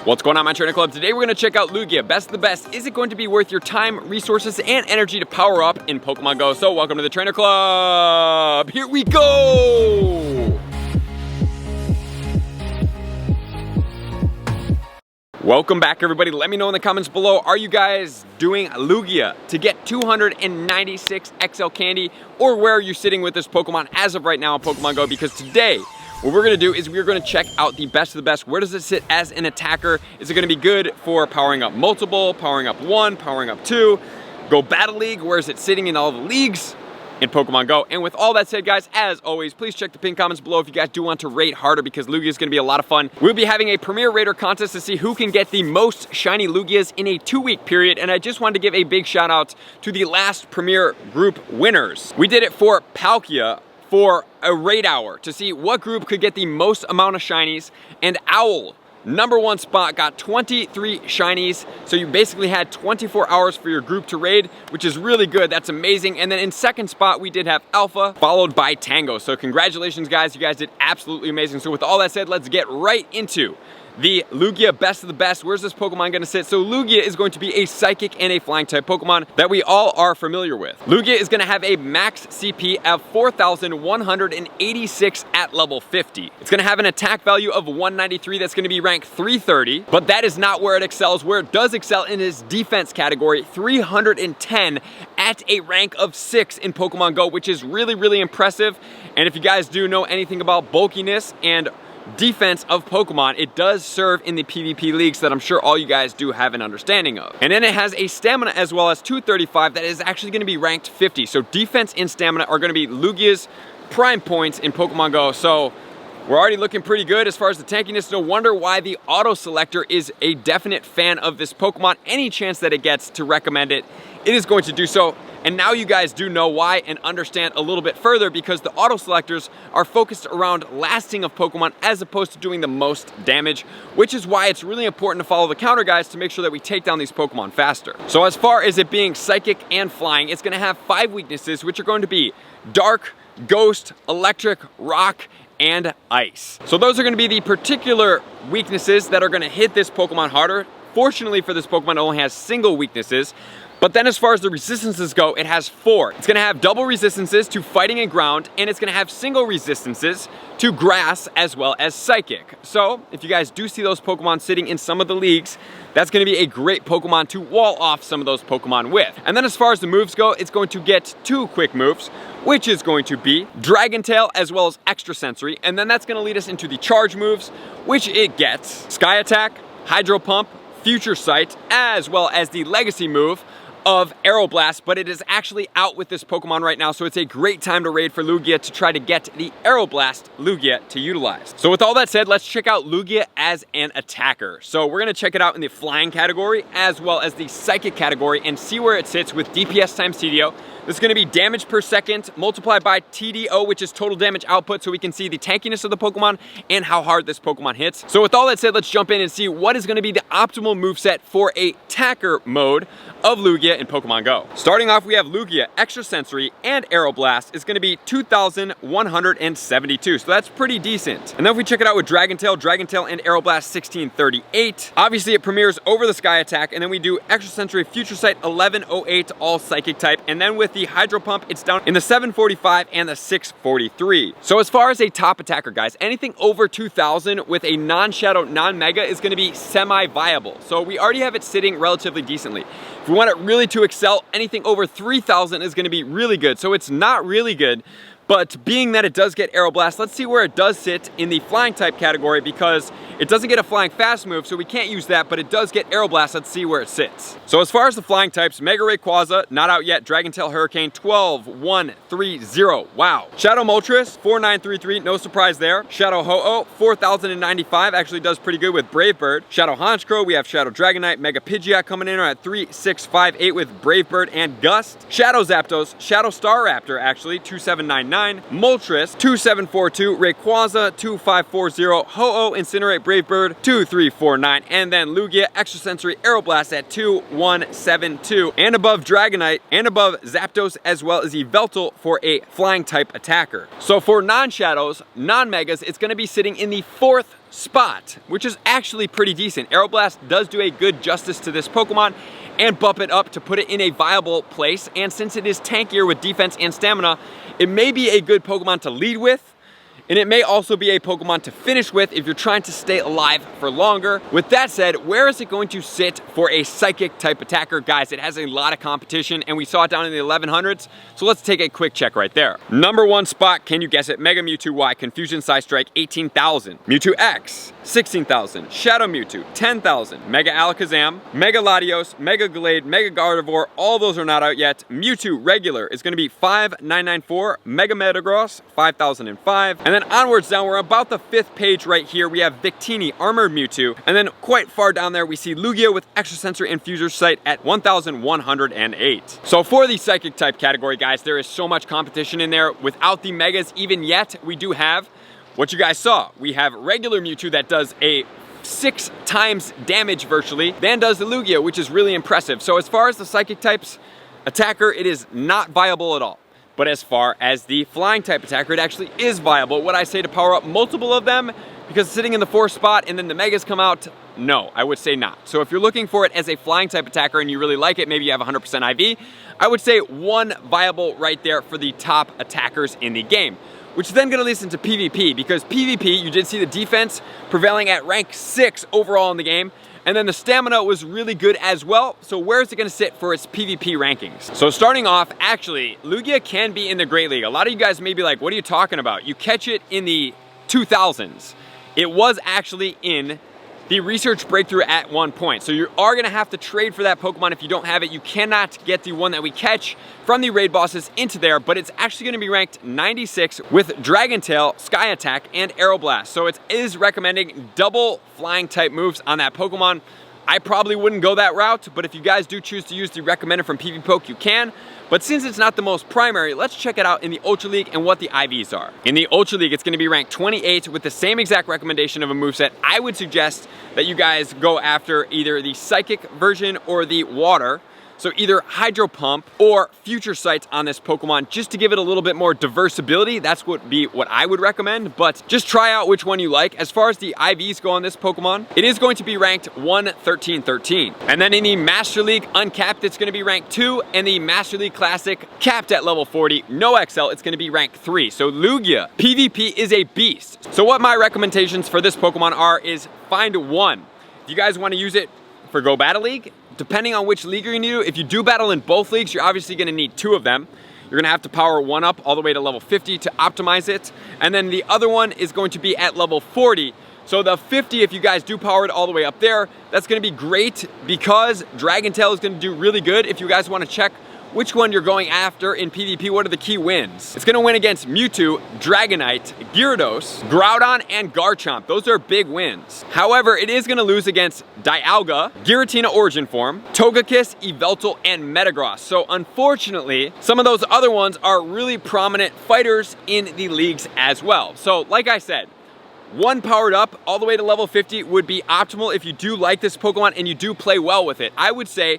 What's going on, my trainer club? Today we're going to check out Lugia, best of the best. Is it going to be worth your time, resources, and energy to power up in Pokemon Go? So welcome to the trainer club. Here we go. Welcome back, everybody. Let me know in the comments below, are you guys doing Lugia to get 296 XL candy, or where are you sitting with this Pokemon as of right now in Pokemon Go? Because today, what we're gonna do is we're gonna check out the best of the best. Where does it sit as an attacker? Is it gonna be good for powering up multiple, powering up one, powering up two, go Battle League? Where is it sitting in all the leagues in Pokemon Go? And with all that said, guys, as always, please check the pinned comments below if you guys do want to rate harder, because Lugia is gonna be a lot of fun. We'll be having a Premier Raider contest to see who can get the most shiny Lugias in a 2-week period. And I just wanted to give a big shout out to the last Premier group winners. We did it for Palkia for a raid hour to see what group could get the most amount of shinies, and Owl, #1 spot, got 23 shinies. So you basically had 24 hours for your group to raid, which is really good. That's amazing. And then in second spot, we did have Alpha, followed by Tango. So congratulations, guys. You guys did absolutely amazing. So with all that said, let's get right into the Lugia best of the best. Where's this Pokemon gonna sit? So Lugia is going to be a psychic and a flying type Pokemon that we all are familiar with. Lugia is gonna have a max CP of 4,186 at level 50. It's gonna have an attack value of 193 that's gonna be ranked 330, but that is not where it excels. Where it does excel in its defense category, 310 at a rank of 6 in Pokemon Go, which is really, really impressive. And if you guys do know anything about bulkiness and defense of Pokemon, it does serve in the PvP leagues that I'm sure all you guys do have an understanding of. And then it has a stamina as well as 235 that is actually going to be ranked 50. So defense and stamina are going to be Lugia's prime points in Pokemon Go. So we're already looking pretty good as far as the tankiness. No wonder why the auto selector is a definite fan of this Pokemon. Any chance that it gets to recommend it, it is going to do so. And now you guys do know why and understand a little bit further, because the auto selectors are focused around lasting of Pokemon as opposed to doing the most damage, which is why it's really important to follow the counter guys to make sure that we take down these Pokemon faster. So as far as it being psychic and flying, it's gonna have 5 weaknesses, which are going to be Dark, Ghost, Electric, Rock, and Ice. So those are gonna be the particular weaknesses that are gonna hit this Pokemon harder. Fortunately for this Pokemon, it only has single weaknesses. But then as far as the resistances go, it has 4. It's gonna have double resistances to fighting and ground, and it's gonna have single resistances to grass as well as psychic. So if you guys do see those Pokemon sitting in some of the leagues, that's gonna be a great Pokemon to wall off some of those Pokemon with. And then as far as the moves go, it's going to get 2 quick moves, which is going to be Dragon Tail as well as Extra Sensory. And then that's gonna lead us into the charge moves, which it gets Sky Attack, Hydro Pump, Future Sight, as well as the Legacy move of Aeroblast, but it is actually out with this Pokemon right now, so it's a great time to raid for Lugia to try to get the Aeroblast Lugia to utilize. So with all that said, let's check out Lugia as an attacker. So we're gonna check it out in the flying category as well as the psychic category and see where it sits with DPS times TDO. This is gonna be damage per second multiplied by TDO, which is total damage output, so we can see the tankiness of the Pokemon and how hard this Pokemon hits. So with all that said, let's jump in and see what is gonna be the optimal moveset for a attacker mode of Lugia in Pokemon Go. Starting off, we have Lugia, Extra Sensory, and Aeroblast is gonna be 2,172, so that's pretty decent. And then if we check it out with Dragon Tail and Aeroblast 1638, obviously it premieres over the Sky Attack, and then we do Extra Sensory, Future Sight 1108, all psychic type, and then with the Hydro Pump, it's down in the 745 and the 643. So as far as a top attacker, guys, anything over 2,000 with a non-shadow, non-mega is gonna be semi-viable. So we already have it sitting relatively decently. If we want it really to excel, anything over 3,000 is gonna be really good. So it's not really good, but being that it does get Aeroblast, let's see where it does sit in the flying type category, because it doesn't get a flying fast move, so we can't use that, but it does get Aeroblast. Let's see where it sits. So as far as the flying types, Mega Rayquaza, not out yet. Dragon Tail Hurricane, 12,130. Wow. Shadow Moltres, 4,933, no surprise there. Shadow Ho-Oh, 4,095, actually does pretty good with Brave Bird. Shadow Honchkrow, we have Shadow Dragonite, Mega Pidgeot coming in at 3,658 with Brave Bird and Gust. Shadow Zapdos, Shadow Staraptor actually, 2,799. Moltres, 2,742. Rayquaza, 2,540. Ho-Oh, Incinerate, Brave Bird, 2,349. And then Lugia, Extra Sensory, Aeroblast at 2,172. And above Dragonite, and above Zapdos, as well as Yveltal for a flying type attacker. So for non-shadows, non-megas, it's gonna be sitting in the 4th spot, which is actually pretty decent. Aeroblast does do a good justice to this Pokemon and bump it up to put it in a viable place. And since it is tankier with defense and stamina, it may be a good Pokemon to lead with. And it may also be a Pokemon to finish with if you're trying to stay alive for longer. With that said, where is it going to sit for a Psychic type attacker? Guys, it has a lot of competition and we saw it down in the 1100s. So let's take a quick check right there. Number 1 spot, can you guess it? Mega Mewtwo Y, Confusion Psystrike, 18,000. Mewtwo X, 16,000. Shadow Mewtwo, 10,000. Mega Alakazam, Mega Latios, Mega Glade, Mega Gardevoir, all those are not out yet. Mewtwo regular is gonna be 5,994. Mega Metagross, 5,005. And then onwards down, we're about the 5th page right here. We have Victini, Armored Mewtwo. And then quite far down there, we see Lugia with Extrasensory Infuser Sight at 1,108. So for the Psychic type category, guys, there is so much competition in there. Without the Megas even yet, we do have what you guys saw. We have regular Mewtwo that does a 6 times damage virtually than does the Lugia, which is really impressive. So as far as the Psychic types attacker, it is not viable at all. But as far as the Flying type attacker, it actually is viable. Would I say to power up multiple of them because it's sitting in the 4th spot and then the Megas come out? No, I would say not. So if you're looking for it as a Flying type attacker and you really like it, maybe you have 100% IV, I would say 1 viable right there for the top attackers in the game. Which is then gonna lead us into PvP, because PvP, you did see the defense prevailing at rank 6 overall in the game, and then the stamina was really good as well. So where is it gonna sit for its PvP rankings? So starting off, actually, Lugia can be in the Great League. A lot of you guys may be like, what are you talking about? You catch it in the 2000s. It was actually in the research breakthrough at one point. So you are gonna have to trade for that Pokemon if you don't have it. You cannot get the one that we catch from the raid bosses into there, but it's actually gonna be ranked 96 with Dragon Tail, Sky Attack, and Aeroblast. So it is recommending double flying type moves on that Pokemon. I probably wouldn't go that route, but if you guys do choose to use the recommended from PvPoke, you can. But since it's not the most primary, let's check it out in the Ultra League and what the IVs are. In the Ultra League, it's gonna be ranked 28 with the same exact recommendation of a moveset. I would suggest that you guys go after either the Psychic version or the Water. So either Hydro Pump or Future Sight on this Pokemon, just to give it a little bit more diversibility. That's what I would recommend, but just try out which one you like. As far as the IVs go on this Pokemon, it is going to be ranked 1-13-13. And then in the Master League Uncapped, it's gonna be ranked 2, and the Master League Classic capped at level 40, no XL, it's gonna be ranked 3. So Lugia, PvP is a beast. So what my recommendations for this Pokemon are is find one. If you guys wanna use it for Go Battle League, depending on which league you're gonna do, if you do battle in both leagues, you're obviously gonna need 2 of them. You're gonna have to power one up all the way to level 50 to optimize it. And then the other one is going to be at level 40. So the 50, if you guys do power it all the way up there, that's gonna be great because Dragon Tail is gonna do really good. If you guys wanna check which one you're going after in PvP, what are the key wins? It's gonna win against Mewtwo, Dragonite, Gyarados, Groudon, and Garchomp. Those are big wins. However, it is gonna lose against Dialga, Giratina Origin Form, Togekiss, Yveltal, and Metagross. So unfortunately, some of those other ones are really prominent fighters in the leagues as well. So like I said, 1 powered up all the way to level 50 would be optimal if you do like this Pokemon and you do play well with it. I would say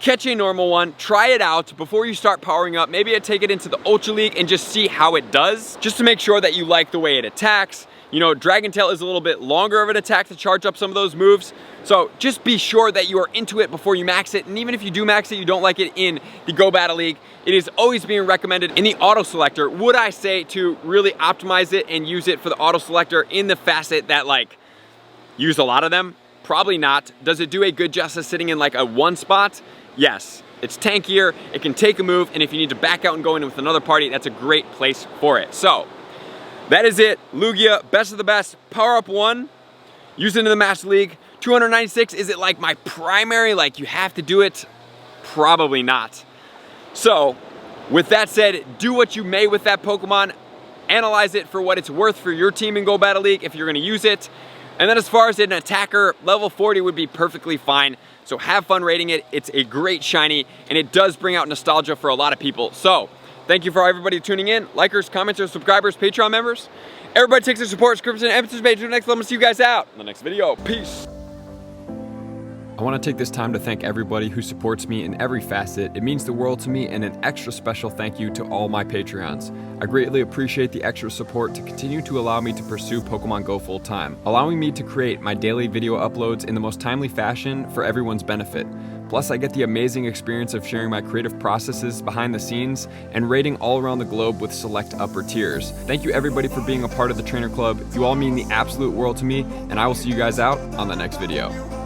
catch a normal one, try it out before you start powering up. Maybe take it into the Ultra League and just see how it does, just to make sure that you like the way it attacks. You know, Dragon Tail is a little bit longer of an attack to charge up some of those moves. So just be sure that you are into it before you max it. And even if you do max it, you don't like it in the Go Battle League, it is always being recommended in the auto selector. Would I say to really optimize it and use it for the auto selector in the facet that like use a lot of them? Probably not. Does it do a good justice sitting in like a 1 spot? Yes. It's tankier, it can take a move, and if you need to back out and go in with another party, that's a great place for it. So, that is it. Lugia, best of the best. Power up 1, use it in the Master League. 296, is it like my primary, like you have to do it? Probably not. So, with that said, do what you may with that Pokemon. Analyze it for what it's worth for your team in Go Battle League if you're gonna use it. And then as far as an attacker, level 40 would be perfectly fine. So have fun rating it. It's a great shiny, and it does bring out nostalgia for a lot of people. So thank you for everybody tuning in. Likers, commenters, subscribers, Patreon members. Everybody takes their support, subscription, and participate to the next level. See you guys out in the next video. Peace. I want to take this time to thank everybody who supports me in every facet. It means the world to me, and an extra special thank you to all my Patreons. I greatly appreciate the extra support to continue to allow me to pursue Pokemon Go full time, allowing me to create my daily video uploads in the most timely fashion for everyone's benefit. Plus, I get the amazing experience of sharing my creative processes behind the scenes and raiding all around the globe with select upper tiers. Thank you everybody for being a part of the Trainer Club. You all mean the absolute world to me, and I will see you guys out on the next video.